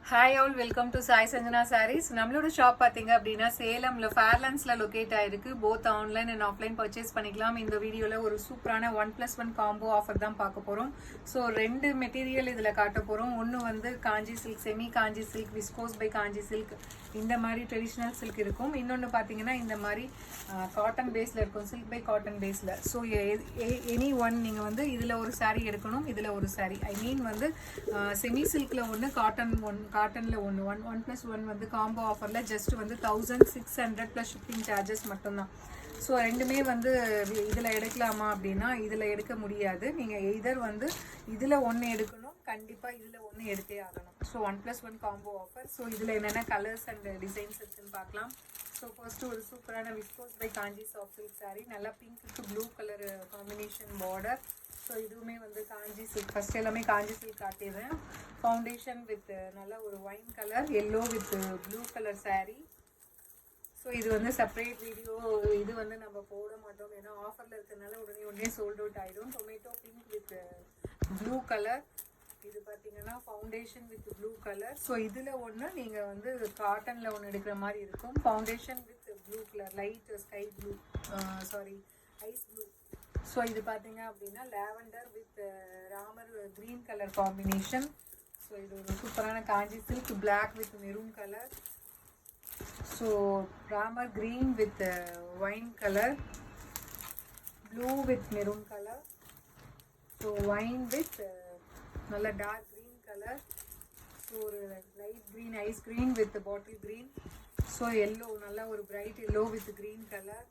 Hi all, welcome to Sai Sanjana sarees. நம்மளோட shop பார்த்தீங்க அப்படின்னா சேலம்ல ஃபேர்லாண்ட்ஸ்ல லொக்கேட் ஆயிருக்கு. Both online and offline purchase பண்ணிக்கலாம். இந்த வீடியோவில் ஒரு சூப்பரான 1+1 காம்போ ஆஃபர் தான் பார்க்க போகிறோம். ஸோ ரெண்டு மெட்டீரியல் இதில் காட்ட போகிறோம். ஒன்று வந்து Kanchi silk, semi Kanchi silk, viscose by Kanchi silk, இந்த மாதிரி ட்ரெடிஷ்னல் சில்க் இருக்கும். இன்னொன்று பார்த்தீங்கன்னா இந்த மாதிரி காட்டன் பேஸில் இருக்கும், சில்க் பை காட்டன் பேஸில். ஸோ எனி ஒன் நீங்கள் வந்து இதில் ஒரு சாரீ எடுக்கணும், இதில் ஒரு சாரீ. ஐ மீன் வந்து செமி சில்கில் ஒன்று, காட்டனில் ஒன்று, 1+1 வந்து காம்போ ஆஃபரில் ஜஸ்ட் வந்து 1600 ப்ளஸ் ஷிப்பிங் சார்ஜஸ் மட்டும்தான். ஸோ ரெண்டுமே வந்து இதில் எடுக்கலாமா அப்படின்னா இதில் எடுக்க முடியாது. நீங்கள் எதர் வந்து இதில் ஒன்று எடுக்கணும், கண்டிப்பாக இதில் ஒன்று எடுத்தே ஆகணும். So 1+1 combo offer. ஸோ இதில் என்னென்ன கலர்ஸ் அண்ட் டிசைன்ஸ் இருக்குன்னு பார்க்கலாம். ஸோ ஃபர்ஸ்ட்டு ஒரு சூப்பரான viscose by Kanchi soft silk sari, நல்லா pink blue colour combination border. So இதுவுமே வந்து காஞ்சி சில்க். ஃபஸ்ட் எல்லாமே காஞ்சி சில்க் காட்டிடுறேன். ஃபவுண்டேஷன் வித் நல்லா ஒரு wine colour, yellow with blue colour sari. So இது வந்து செப்பரேட் வீடியோ இது வந்து நம்ம போட மாட்டோம், ஏன்னா ஆஃபரில் இருக்கிறதுனால உடனே சோல்ட் அவுட் ஆகிடும். Tomato pink with blue colour. இது பார்த்தீங்கன்னா foundation with blue colour. So இதில் ஒன்று நீங்கள் வந்து காட்டனில் ஒன்று எடுக்கிற மாதிரி இருக்கும். Foundation with blue colour, light sky blue, sorry ice blue. So இது பார்த்தீங்க அப்படின்னா lavender with Ramar green colour combination. So இது ஒரு சூப்பரான Kanchi silk, black with maroon colour. So Ramar green with wine colour, blue with maroon colour. So wine with நல்ல dark green colour. So ஒரு light green ice green with bottle green. So yellow, நல்லா ஒரு bright yellow with green colour.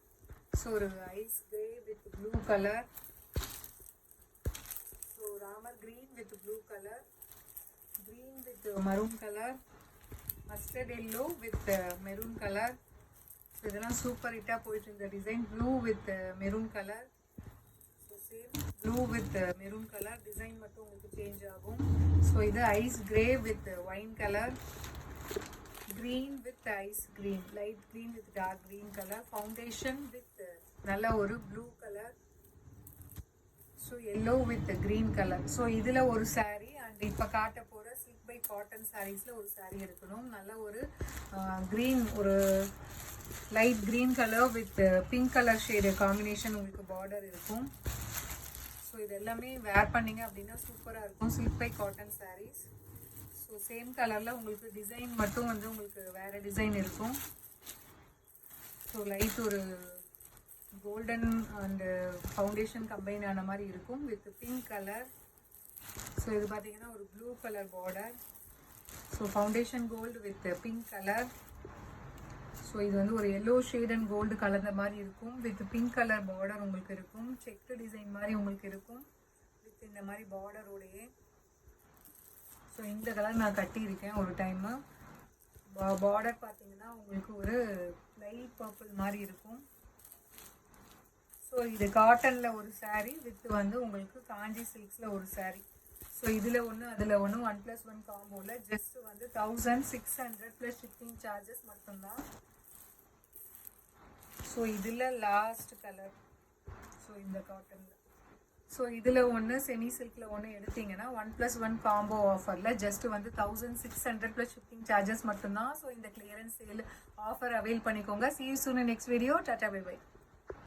So ஒரு ice grey with blue colour. So Ramar green with blue colour, green with maroon colour, mustard yellow with maroon colour. So இதெல்லாம் super ஹிட்டாக போயிட்டு இந்த design. Blue with maroon colour. So same blue with maroon colour, design மட்டும் உங்களுக்கு change ஆகும். So இது ice grey with wine colour, green with ice green, light green with dark green color, foundation with நல்ல ஒரு blue color, so yellow with green color. so இதுல ஒரு saree and இப்ப காட்ட போற silk by cotton sareesல ஒரு saree எடுக்கணும். நல்ல ஒரு green, ஒரு light green color with pink color shade combination உங்களுக்கு border இருக்கும். so இது எல்லாமே wear பண்ணீங்க அப்படின்னா சூப்பரா இருக்கும் silk by cotton sarees. So same கலரில் உங்களுக்கு டிசைன் மட்டும் வந்து உங்களுக்கு வேறு டிசைன் இருக்கும். ஸோ லைட் ஒரு கோல்டன் அண்டு ஃபவுண்டேஷன் கம்பைன் ஆன மாதிரி இருக்கும் வித் பிங்க் கலர். ஸோ இது பார்த்தீங்கன்னா ஒரு blue colour border. So foundation gold with pink colour. So இது வந்து ஒரு எல்லோ ஷேட் அண்ட் கோல்டு கலந்த மாதிரி இருக்கும் வித் பிங்க் கலர் பார்டர் உங்களுக்கு இருக்கும். செக்கு டிசைன் மாதிரி உங்களுக்கு இருக்கும் வித் இந்த மாதிரி பார்டரோடையே. ஸோ இந்த கலர் நான் கட்டியிருக்கேன் ஒரு டைமு. பார்டர் பார்த்தீங்கன்னா உங்களுக்கு ஒரு லைட் பர்பிள் மாதிரி இருக்கும். ஸோ இது காட்டனில் ஒரு சாரீ வித் வந்து உங்களுக்கு காஞ்சி சில்க்ஸில் ஒரு சாரீ. ஸோ இதில் ஒன்று அதில் ஒன்று 1+1 காம்போவில் ஜஸ்ட் வந்து 1600 ப்ளஸ் ஷிப்பிங் சார்ஜஸ் மட்டும்தான். ஸோ இதில் லாஸ்ட் கலர். ஸோ இந்த காட்டனில். ஸோ இதில் ஒன்று செமி சில்கில் ஒன்று எடுத்தீங்கன்னா 1+1 காம்போ ஆஃபரில் ஜஸ்ட் வந்து 1600 ப்ளஸ் ஷிப்பிங் சார்ஜஸ் மட்டும்தான். ஸோ இந்த கிளியரன்ஸ் சேல் ஆஃபர் அவைல் பண்ணிக்கோங்க. see you soon in next video. டாடா பை பை.